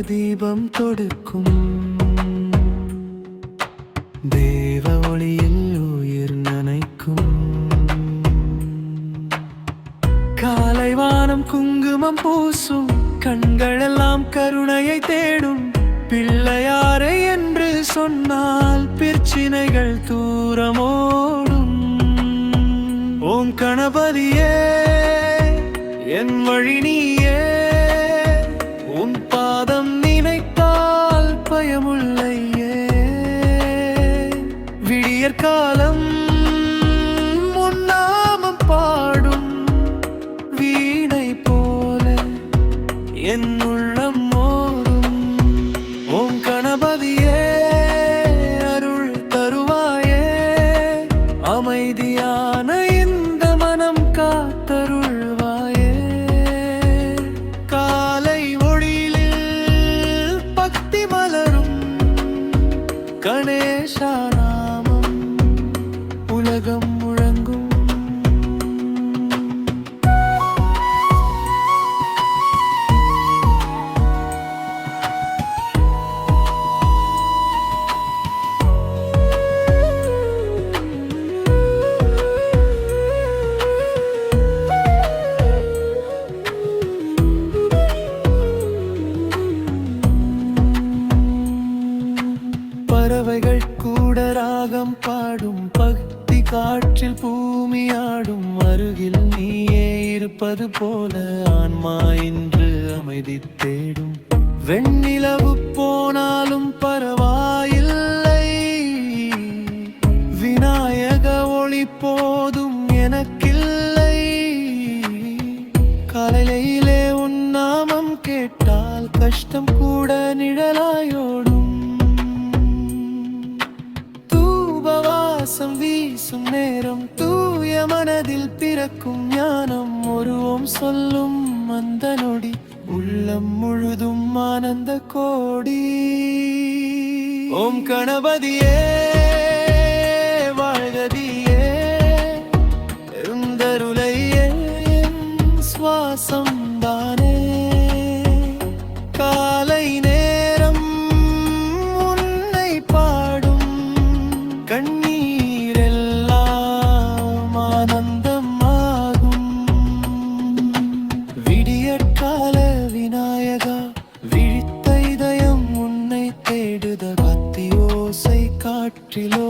தீபம் தொடுக்கும் தேவ ஒளியில் உயிர் நனைக்கும் காலை வானம் குங்குமம் பூசும் கண்களெல்லாம் கருணையை தேடும் பிள்ளையாரை என்று சொன்னால் பிரச்சினைகள் தூரமோடும் ஓம் கணபதியே என் வழி நீயே உன் பாதம் நினைத்தால் பயமுள்ளையே விடியற்காலம் உன் நாமம் பாடும் வீணை போல என் உள்ளம் மோதும் ஓம் கணபதியே அருள் தருவாயே அமைதியான இந்த மனம் காத்தருள்வாயே காலை ஒளியில் பக்தி மலரும் கணேசா நாமம் உலகம் முழங்கும் பறவைகள் கூட ராகம் பாடும் பக்தி காற்றில் பூமியாடும் அருகில் நீயே இருப்பது போல ஆன்மா இன்று அமைதி தேடும் வெண்ணிலவு போனாலும் பரவாயில்லை விநாயக ஒளி போதும் எனக்கில்லை காலையிலே உன் நாமம் கேட்டால் கஷ்டம் கூட நிழலாயோடும் வாசம் வீசும் நேரம் தூய மனதில் பிறக்கும் ஞானம் ஒரு ஓம் சொல்லும் அந்த நொடி உள்ளம் முழுதும் ஆனந்த கோடி ஓம் கணபதியே வாழ்கதியே எழுந்தருளையே சுவாசம் தானே காலை நேரம் உன்னை பாடும் கண்ணீர் கால விநாயகா விழித்த இதயம் உன்னை தேடுத கத்தி ஓசை காற்றிலோ